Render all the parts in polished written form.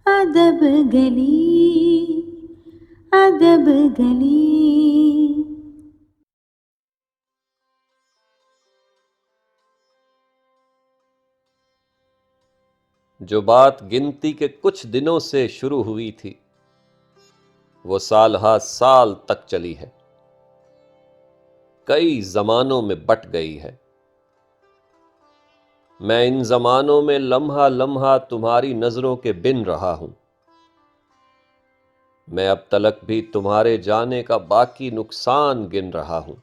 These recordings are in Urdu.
ادب گلی ادب گلی. جو بات گنتی کے کچھ دنوں سے شروع ہوئی تھی وہ سال ہا سال تک چلی ہے، کئی زمانوں میں بٹ گئی ہے. میں ان زمانوں میں لمحہ لمحہ تمہاری نظروں کے بن رہا ہوں. میں اب تلک بھی تمہارے جانے کا باقی نقصان گن رہا ہوں.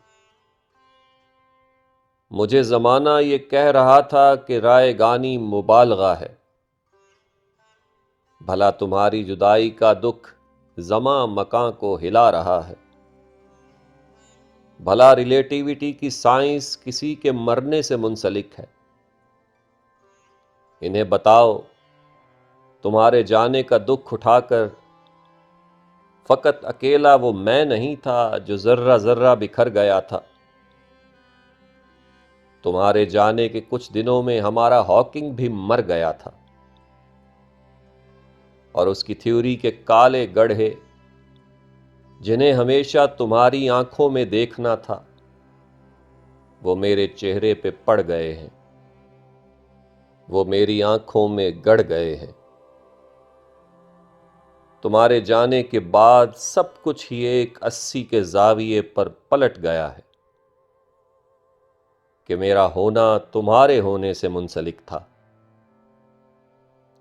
مجھے زمانہ یہ کہہ رہا تھا کہ رائے گانی مبالغہ ہے. بھلا تمہاری جدائی کا دکھ زماں مکاں کو ہلا رہا ہے. بھلا ریلیٹیوٹی کی سائنس کسی کے مرنے سے منسلک ہے. انہیں بتاؤ تمہارے جانے کا دکھ اٹھا کر فقط اکیلا وہ میں نہیں تھا جو ذرہ ذرہ بکھر گیا تھا. تمہارے جانے کے کچھ دنوں میں ہمارا ہاکنگ بھی مر گیا تھا، اور اس کی تھیوری کے کالے گڑھے جنہیں ہمیشہ تمہاری آنکھوں میں دیکھنا تھا وہ میرے چہرے پہ پڑ گئے ہیں، وہ میری آنکھوں میں گڑ گئے ہیں. تمہارے جانے کے بعد سب کچھ ہی ایک 80 کے زاویے پر پلٹ گیا ہے کہ میرا ہونا تمہارے ہونے سے منسلک تھا.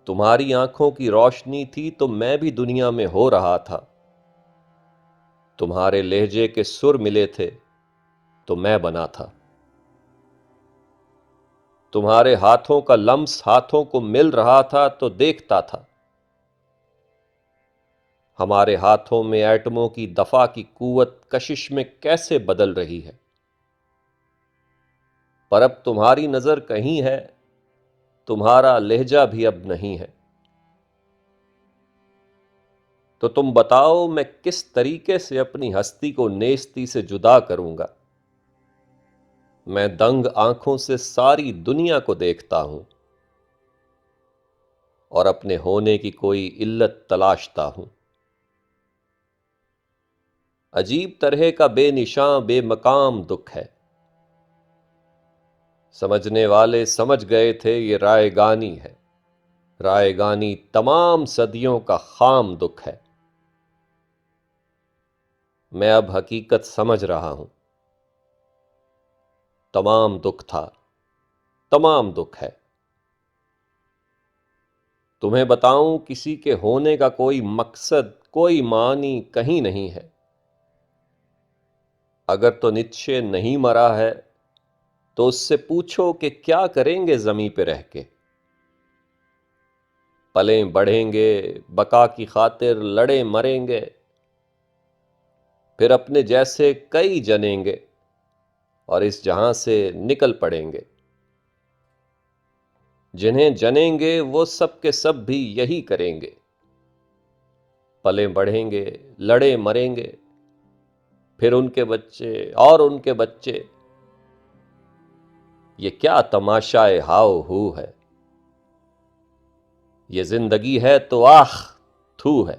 تمہاری آنکھوں کی روشنی تھی تو میں بھی دنیا میں ہو رہا تھا. تمہارے لہجے کے سر ملے تھے تو میں بنا تھا. تمہارے ہاتھوں کا لمس ہاتھوں کو مل رہا تھا تو دیکھتا تھا. ہمارے ہاتھوں میں ایٹموں کی دفع کی قوت کشش میں کیسے بدل رہی ہے. پر اب تمہاری نظر کہیں ہے، تمہارا لہجہ بھی اب نہیں ہے. تو تم بتاؤ میں کس طریقے سے اپنی ہستی کو نیستی سے جدا کروں گا. میں دنگ آنکھوں سے ساری دنیا کو دیکھتا ہوں اور اپنے ہونے کی کوئی علت تلاشتا ہوں. عجیب طرح کا بے نشاں بے مقام دکھ ہے. سمجھنے والے سمجھ گئے تھے یہ رائے گانی ہے. رائے گانی تمام صدیوں کا خام دکھ ہے. میں اب حقیقت سمجھ رہا ہوں. تمام دکھ تھا، تمام دکھ ہے. تمہیں بتاؤں کسی کے ہونے کا کوئی مقصد کوئی معنی کہیں نہیں ہے. اگر تو نیچے نہیں مرا ہے تو اس سے پوچھو کہ کیا کریں گے زمیں پہ رہ کے. پلیں بڑھیں گے، بقا کی خاطر لڑیں مریں گے، پھر اپنے جیسے کئی جنیں گے اور اس جہاں سے نکل پڑیں گے. جنہیں جنیں گے وہ سب کے سب بھی یہی کریں گے. پلیں بڑھیں گے، لڑیں مریں گے، پھر ان کے بچے اور ان کے بچے. یہ کیا تماشائے ہاؤ ہو ہے. یہ زندگی ہے تو آخ تھو ہے.